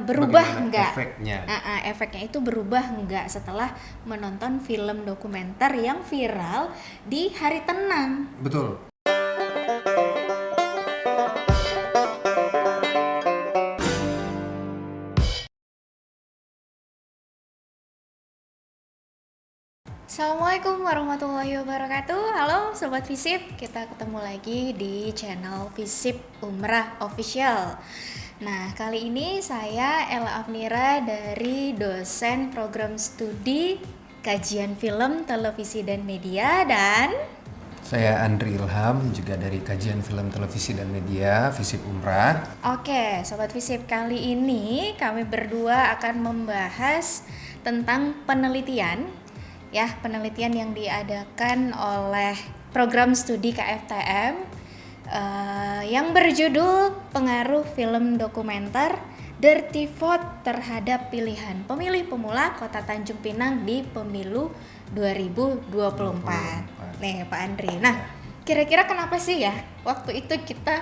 berubah bagaimana nggak? efeknya? Efeknya itu berubah nggak setelah menonton film dokumenter yang viral di hari tenang? Betul. Assalamualaikum warahmatullahi wabarakatuh. Halo Sobat Visip, kita ketemu lagi di channel Visip Umrah Official. Nah, kali ini saya Ella Afnira dari dosen program studi kajian film, televisi, dan media, dan Saya Andri Ilham, juga dari kajian film, televisi, dan media Visip Umrah. Oke, Sobat Visip, kali ini kami berdua akan membahas tentang penelitian yang diadakan oleh program studi KFTM yang berjudul Pengaruh Film Dokumenter Dirty Vote terhadap pilihan pemilih pemula Kota Tanjung Pinang di Pemilu 2024. Nih Pak Andri, nah kira-kira kenapa sih ya waktu itu kita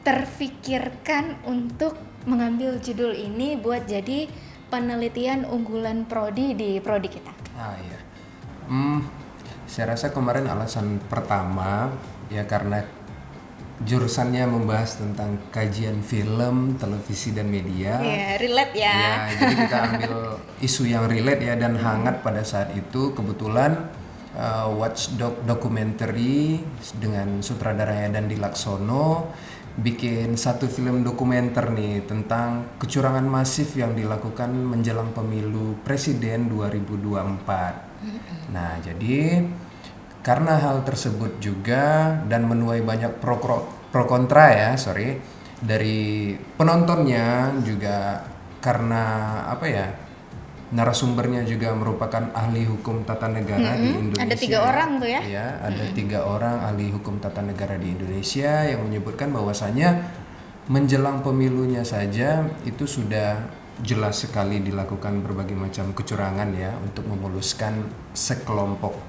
terfikirkan untuk mengambil judul ini buat jadi penelitian unggulan prodi di prodi kita? Iya. Saya rasa kemarin alasan pertama ya karena jurusannya membahas tentang kajian film, televisi, dan media. Iya, relate ya. Ya, jadi kita ambil isu yang relate ya dan hangat pada saat itu. Kebetulan Watchdog Documentary dengan sutradaranya Dandi Laksono bikin satu film dokumenter nih tentang kecurangan masif yang dilakukan menjelang pemilu presiden 2024. Nah, jadi karena hal tersebut juga dan menuai banyak pro kontra dari penontonnya, juga karena narasumbernya juga merupakan ahli hukum tata negara di Indonesia. Ada 3 orang tuh ya? Ya, ada 3 orang ahli hukum tata negara di Indonesia yang menyebutkan bahwasannya menjelang pemilunya saja itu sudah jelas sekali dilakukan berbagai macam kecurangan ya untuk memuluskan sekelompok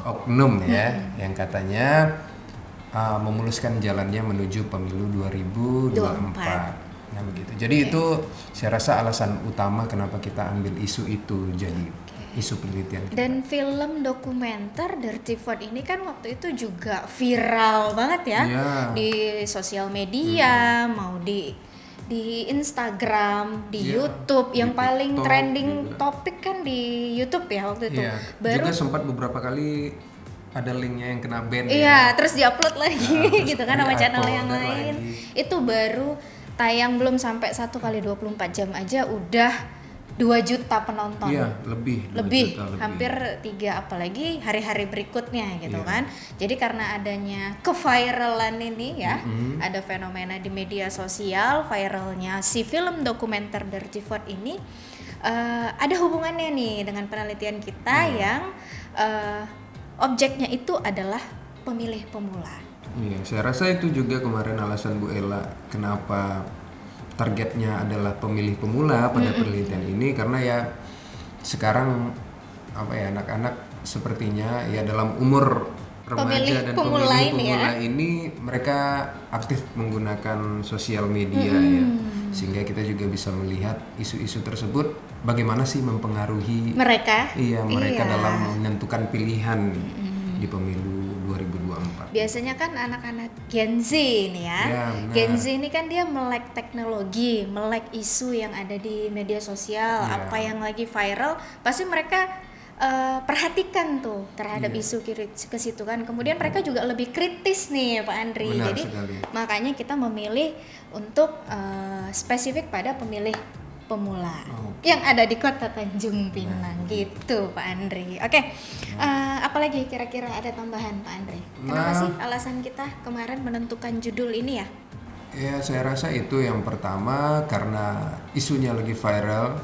oknum ya yang katanya memuluskan jalannya menuju pemilu 2024. Nah begitu. Jadi itu saya rasa alasan utama kenapa kita ambil isu itu jadi isu penelitian kita. Dan film dokumenter Dirty Vote ini kan waktu itu juga viral banget ya, di sosial media, mau di Instagram, di YouTube, yang di paling TikTok trending juga. topik kan di YouTube ya waktu itu. Baru juga sempat beberapa kali ada linknya yang kena ban. Iya, terus diupload lagi gitu kan sama channel yang di-upload lain. lagi. Itu baru tayang belum sampai 1 kali 24 jam aja udah 2 juta penonton. Iya, lebih, Hampir 3, apalagi hari-hari berikutnya gitu kan. Jadi karena adanya keviralan ini ya, ada fenomena di media sosial, viralnya si film dokumenter Dirty Vote ini ada hubungannya nih dengan penelitian kita yang objeknya itu adalah pemilih pemula. Iya, saya rasa itu juga kemarin alasan Bu Ella kenapa targetnya adalah pemilih pemula pada penelitian ini, karena ya sekarang anak-anak sepertinya ya dalam umur remaja dan pemilih pemula ini mereka aktif menggunakan sosial media ya, sehingga kita juga bisa melihat isu-isu tersebut bagaimana sih mempengaruhi mereka dalam menentukan pilihan di pemilu 2024. Biasanya kan anak-anak Gen Z nih ya. Gen Z ini kan dia melek teknologi, melek isu yang ada di media sosial, apa yang lagi viral, pasti mereka perhatikan tuh terhadap isu ke situ kan. Kemudian mereka juga lebih kritis nih Pak Andri. Benar jadi sekali. Makanya kita memilih untuk spesifik pada pemilih pemula yang ada di Kota Tanjung Pinang gitu Pak Andri. Oke. Apalagi kira-kira ada tambahan Pak Andri? Kenapa sih alasan kita kemarin menentukan judul ini ya? Ya saya rasa itu yang pertama karena isunya lagi viral.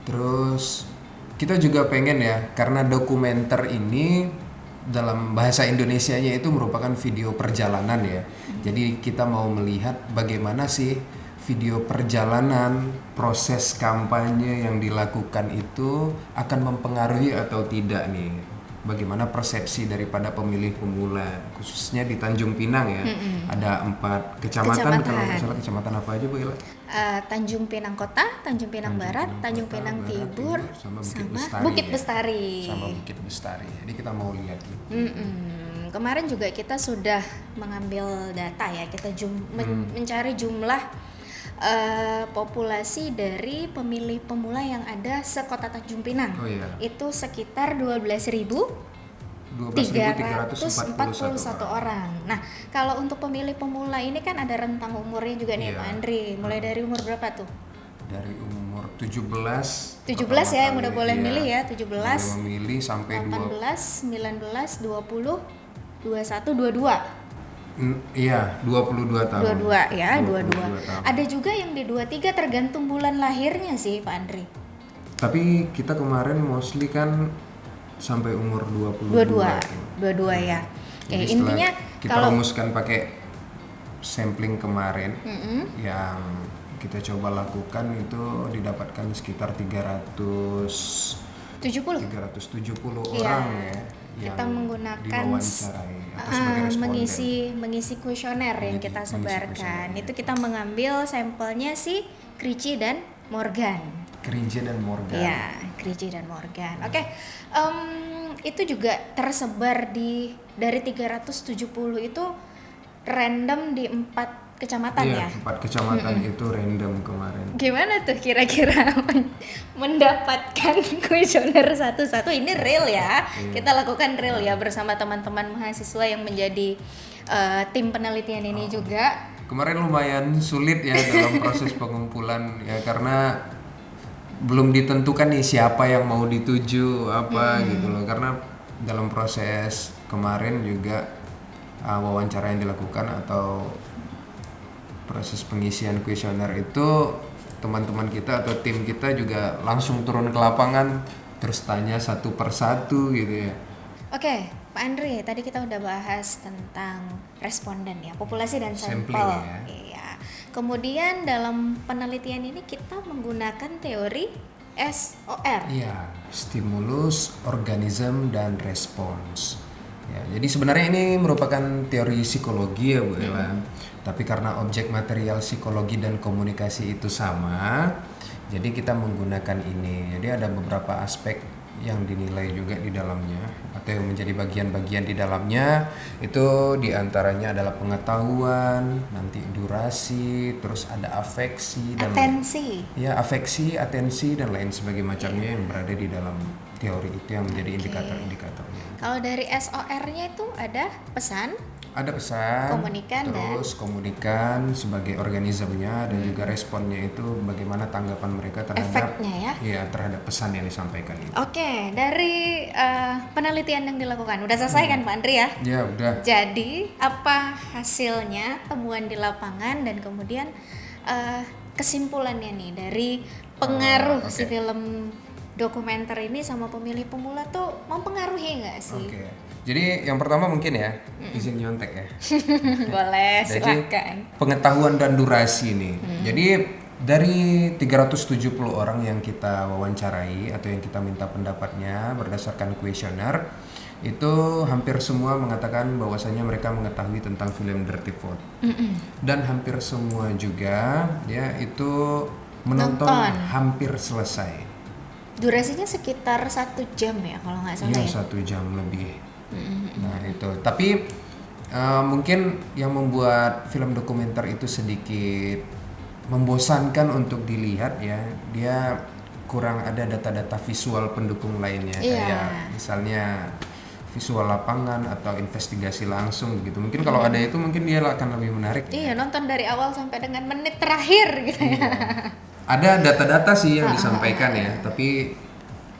Terus kita juga pengen ya, karena dokumenter ini dalam bahasa Indonesianya itu merupakan video perjalanan ya. Jadi kita mau melihat bagaimana sih video perjalanan proses kampanye yang dilakukan itu akan mempengaruhi atau tidak nih bagaimana persepsi daripada pemilih pemula khususnya di Tanjung Pinang ya. Ada 4 kecamatan, kalau nggak salah kecamatan apa aja Bu Ila? Tanjung Pinang Kota, Tanjung Pinang Barat, Tanjung Kota, Pinang Barat, Timur, sama sama Bukit Bestari Bukit ya. Bestari. Sama Bukit Bestari. Jadi kita mau lihat gitu. Kemarin juga kita sudah mengambil data ya, kita mencari jumlah populasi dari pemilih pemula yang ada sekota Tanjung Pinang. Oh iya. Itu sekitar 12.341 orang. Nah, kalau untuk pemilih pemula ini kan ada rentang umurnya juga nih Iya. Pak Andri. Mulai dari umur berapa tuh? Dari umur 17 ya yang udah boleh milih ya, 17, boleh memilih sampai 18, 19, 20, 21, 22. Iya, 22 tahun. 22 ya, 22. tahun. Ada juga yang di 23 tergantung bulan lahirnya sih Pak Andri. Tapi kita kemarin mostly kan sampai umur 22. 22 ya. Oke, Jadi intinya kita kalau rumuskan pakai sampling kemarin yang kita coba lakukan itu didapatkan sekitar 370 Iya. orang ya kita yang menggunakan diwawancarai atau sebagai responden. mengisi kuesioner yang kita sebarkan. Itu kita mengambil sampelnya si Krici dan Morgan. Gereja dan Morgan. Ya, Krici dan Morgan. Oke, itu juga tersebar dari 370 itu random di 4 kecamatan Iya, ya. 4 kecamatan itu random kemarin. Gimana tuh kira-kira mendapatkan kuesioner satu-satu? Ini real ya. Kita lakukan real ya bersama teman-teman mahasiswa yang menjadi tim penelitian ini juga. Kemarin lumayan sulit ya dalam proses pengumpulan ya karena belum ditentukan nih siapa yang mau dituju apa gitu loh, karena dalam proses kemarin juga wawancara yang dilakukan atau proses pengisian kuesioner itu teman-teman kita atau tim kita juga langsung turun ke lapangan terus tanya satu persatu gitu ya. Oke, Pak Andri, tadi kita udah bahas tentang responden ya, populasi dan sampel. Sampling ya. Iya. Kemudian dalam penelitian ini kita menggunakan teori SOR. Iya, stimulus, organism, dan respons. Ya, jadi sebenarnya ini merupakan teori psikologi ya Bu Ella. Tapi karena objek material psikologi dan komunikasi itu sama, jadi kita menggunakan ini. Jadi ada beberapa aspek yang dinilai juga di dalamnya atau yang menjadi bagian-bagian di dalamnya. Itu diantaranya adalah pengetahuan, nanti durasi, terus ada afeksi dan Atensi. ya afeksi, atensi dan lain sebagainya macamnya yang berada di dalam teori itu yang menjadi indikator-indikatornya. Kalau dari SOR-nya itu ada pesan, Ada pesan, Komunikan terus komunikan sebagai organismenya dan juga responnya itu bagaimana tanggapan mereka terhadap efeknya ya. ya terhadap pesan yang disampaikan itu. Oke, dari penelitian yang dilakukan, udah selesai kan Pak Andri ya? Ya udah. Jadi apa hasilnya, temuan di lapangan dan kemudian kesimpulannya nih dari pengaruh si film dokumenter ini sama pemilih pemula tuh mempengaruhi nggak sih? Oke. Jadi yang pertama mungkin ya izin nyontek ya. Boleh, Jadi silakan. pengetahuan dan durasi nih. Jadi dari 370 orang yang kita wawancarai atau yang kita minta pendapatnya berdasarkan kuesioner, itu hampir semua mengatakan bahwasanya mereka mengetahui tentang film Dirty Vote. Dan hampir semua juga ya itu menonton hampir selesai. Durasinya sekitar 1 jam ya kalau nggak salah Iya, ya. 1 jam lebih. Nah itu, tapi mungkin yang membuat film dokumenter itu sedikit membosankan untuk dilihat ya, dia kurang ada data-data visual pendukung lainnya kayak misalnya visual lapangan atau investigasi langsung gitu. Mungkin kalau ada itu mungkin dia akan lebih menarik. Iya, nonton dari awal sampai dengan menit terakhir gitu ya. Ada data-data sih yang disampaikan ya, tapi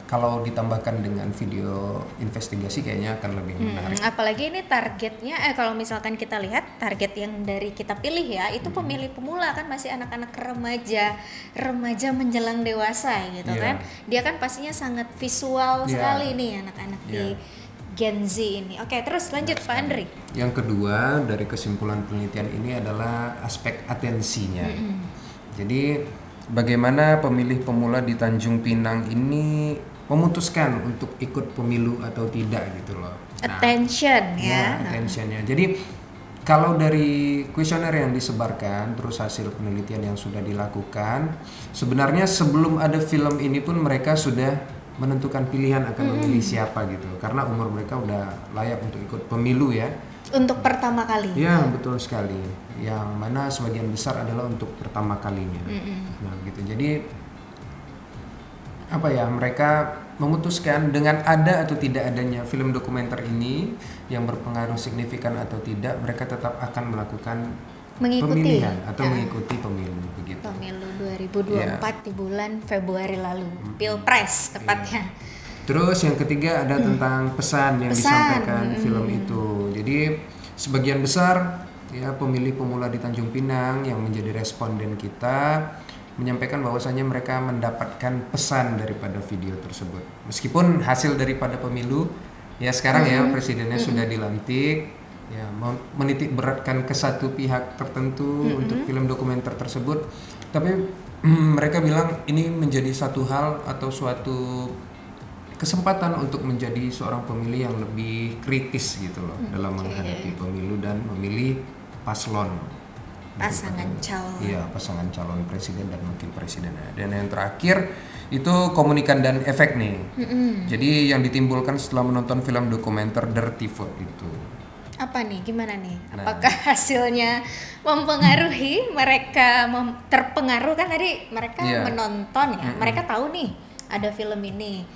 kalau ditambahkan dengan video investigasi kayaknya akan lebih menarik. Apalagi ini targetnya, kalau misalkan kita lihat target yang dari kita pilih ya, itu pemilih pemula kan masih anak-anak remaja menjelang dewasa gitu kan. Dia kan pastinya sangat visual sekali nih anak-anak di Gen Z ini. Oke, terus lanjut Pak Andri. Yang kedua dari kesimpulan penelitian ini adalah aspek atensinya. Jadi bagaimana pemilih pemula di Tanjung Pinang ini memutuskan untuk ikut pemilu atau tidak gitu loh. Attention ya. Attentionnya. Jadi kalau dari kuesioner yang disebarkan, terus hasil penelitian yang sudah dilakukan, sebenarnya sebelum ada film ini pun mereka sudah menentukan pilihan akan memilih siapa gitu. Karena umur mereka udah layak untuk ikut pemilu ya. Untuk pertama kali. Ya betul sekali. Yang mana sebagian besar adalah untuk pertama kalinya. Nah gitu. Jadi apa ya, mereka memutuskan dengan ada atau tidak adanya film dokumenter ini yang berpengaruh signifikan atau tidak, mereka tetap akan melakukan Mengikuti pemilihan atau mengikuti pemilu begitu. pemilu 2024 di bulan Februari lalu, Pilpres tepatnya. Terus yang ketiga ada tentang pesan yang disampaikan film itu. Jadi sebagian besar ya pemilih pemula di Tanjung Pinang yang menjadi responden kita menyampaikan bahwasanya mereka mendapatkan pesan daripada video tersebut. Meskipun hasil daripada pemilu ya sekarang ya presidennya sudah dilantik, ya menitik beratkan ke satu pihak tertentu untuk film dokumenter tersebut, tapi mereka bilang ini menjadi satu hal atau suatu kesempatan untuk menjadi seorang pemilih yang lebih kritis gitu loh dalam menghadapi pemilu dan memilih paslon. Pasangan calon. Iya, pasangan calon presiden dan wakil presiden. Dan yang terakhir itu komunikan dan efek nih. Jadi yang ditimbulkan setelah menonton film dokumenter Dirty Vote itu. Apa nih? Gimana nih? Apakah hasilnya mempengaruhi mereka terpengaruh kan tadi mereka menonton ya. Mereka tahu nih ada film ini.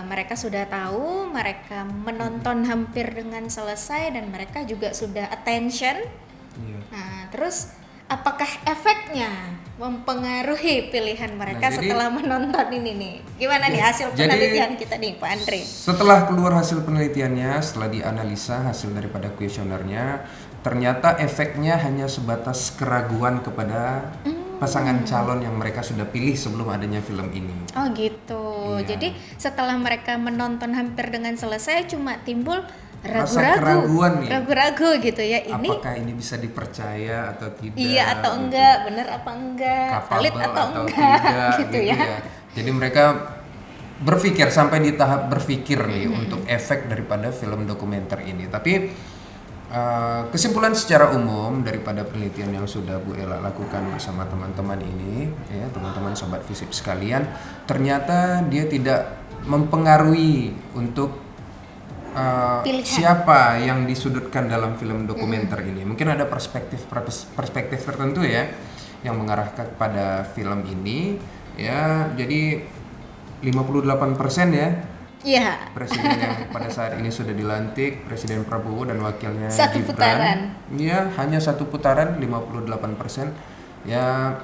Mereka sudah tahu, mereka menonton hampir dengan selesai dan mereka juga sudah attention. Nah, terus apakah efeknya mempengaruhi pilihan mereka setelah menonton ini nih? Gimana nih hasil penelitian kita nih, Pak Andre? Setelah keluar hasil penelitiannya, setelah dianalisa hasil daripada kuesionernya, ternyata efeknya hanya sebatas keraguan kepada pasangan calon yang mereka sudah pilih sebelum adanya film ini. Oh gitu. Jadi setelah mereka menonton hampir dengan selesai cuma timbul ragu-ragu gitu ya, ini apakah ini bisa dipercaya atau tidak, iya atau enggak, benar apa enggak, valid atau enggak tidak, gitu ya. Jadi mereka berpikir sampai di tahap berpikir nih untuk efek daripada film dokumenter ini. Tapi kesimpulan secara umum daripada penelitian yang sudah Bu Ella lakukan bersama teman-teman ini, ya teman-teman sobat FISIP sekalian, ternyata dia tidak mempengaruhi untuk siapa yang disudutkan dalam film dokumenter ini. Mungkin ada perspektif tertentu ya yang mengarah kepada film ini ya. Jadi 58% ya. Iya. Presiden yang pada saat ini sudah dilantik, Presiden Prabowo dan wakilnya satu Gibran. Putaran. Ya, hanya satu putaran 58%. Ya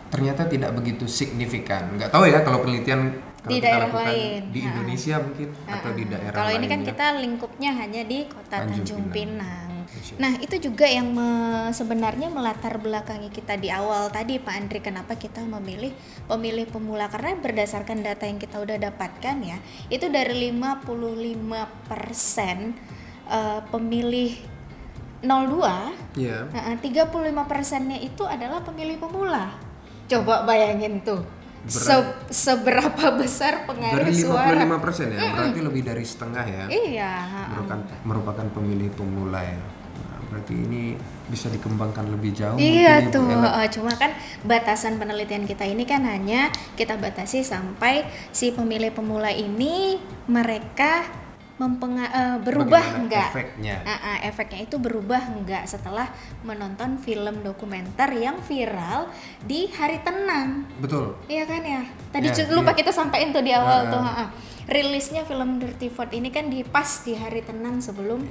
ternyata tidak begitu signifikan. Nggak tahu ya kalau penelitian di daerah lain di Indonesia mungkin atau di daerah lain. Kalau ini kan kita lingkupnya hanya di kota Tanjung Pinang. Nah itu juga yang sebenarnya melatar belakangi kita di awal tadi Pak Andri, kenapa kita memilih pemilih pemula, karena berdasarkan data yang kita udah dapatkan ya, itu dari 55% pemilih 02, 35%-nya itu adalah pemilih pemula. Coba bayangin tuh. Seberapa besar pengaruh dari 55% suara? ya, berarti lebih dari setengah ya. Iya. Merupakan pemilih pemula ya. Nah, berarti ini bisa dikembangkan lebih jauh. Iya tuh. Cuma kan batasan penelitian kita ini kan hanya kita batasi sampai si pemilih pemula ini mereka berubah enggak? Efeknya. Efeknya itu berubah enggak setelah menonton film dokumenter yang viral di hari tenang. Betul. Iya kan ya. Tadi lupa kita sampaikan tuh di awal tuh. Rilisnya film Dirty Vote ini kan pas di hari tenang sebelum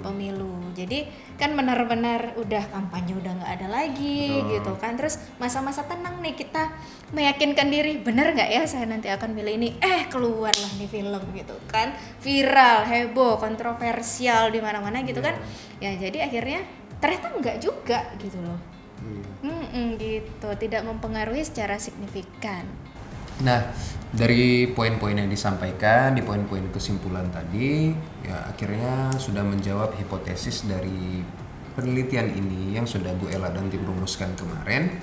pemilu. Jadi kan benar-benar udah kampanye udah nggak ada lagi. Betul. Gitu kan. Terus masa-masa tenang nih kita meyakinkan diri, bener nggak ya saya nanti akan pilih ini. Keluarlah nih film gitu kan, viral, heboh, kontroversial di mana-mana gitu kan. Ya jadi akhirnya ternyata nggak juga gitu loh. Gitu, tidak mempengaruhi secara signifikan. Nah, dari poin-poin yang disampaikan di poin-poin kesimpulan tadi, ya akhirnya sudah menjawab hipotesis dari penelitian ini yang sudah Bu Ella dan tim rumuskan kemarin,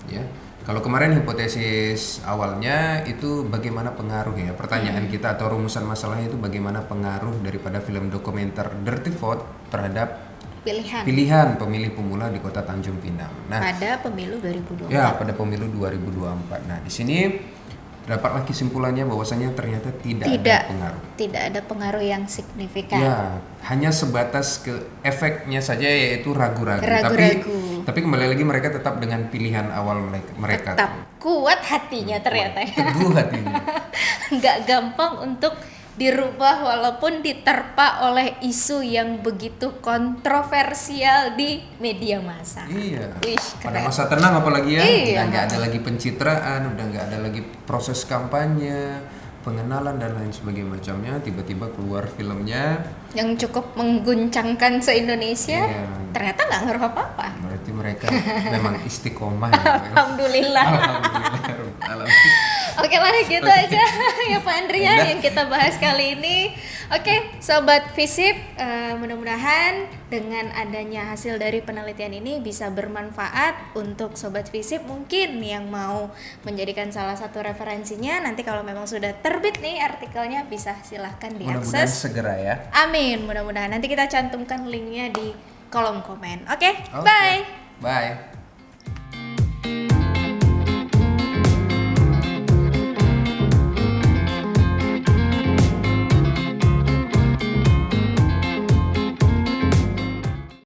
ya. Kalau kemarin hipotesis awalnya itu bagaimana pengaruh ya, pertanyaan kita atau rumusan masalahnya itu bagaimana pengaruh daripada film dokumenter Dirty Vote terhadap pilihan pemilih pemula di Kota Tanjung Pinang. Nah, pada pemilu 2024. ya pada pemilu 2024. Nah, di sini dapatlah kesimpulannya bahwasanya ternyata tidak ada pengaruh. Tidak ada pengaruh yang signifikan. Ya, hanya sebatas ke efeknya saja, yaitu ragu-ragu. Tapi kembali lagi mereka tetap dengan pilihan awal mereka. Tetap kuat hatinya ternyata ya. Teguh hatinya. Nggak gampang untuk dirubah walaupun diterpa oleh isu yang begitu kontroversial di media massa. Iya. Wish, Pada keren. masa tenang apalagi ya, Iya. udah nggak ada lagi pencitraan, udah nggak ada lagi proses kampanye, pengenalan dan lain sebagainya macamnya. Tiba-tiba keluar filmnya Yang cukup mengguncangkan se-Indonesia, Iya. ternyata nggak ngaruh apa-apa. Berarti mereka memang istiqomah ya. Alhamdulillah. Alhamdulillah. Oke lah gitu aja ya Pak Andrea yang kita bahas kali ini. Oke Sobat Visip, mudah-mudahan dengan adanya hasil dari penelitian ini bisa bermanfaat untuk Sobat Visip mungkin yang mau menjadikan salah satu referensinya. Nanti kalau memang sudah terbit nih artikelnya bisa silahkan Mudah-mudahan diakses. segera ya. Amin, mudah-mudahan nanti kita cantumkan linknya di kolom komen. Oke, Oke. bye. Bye.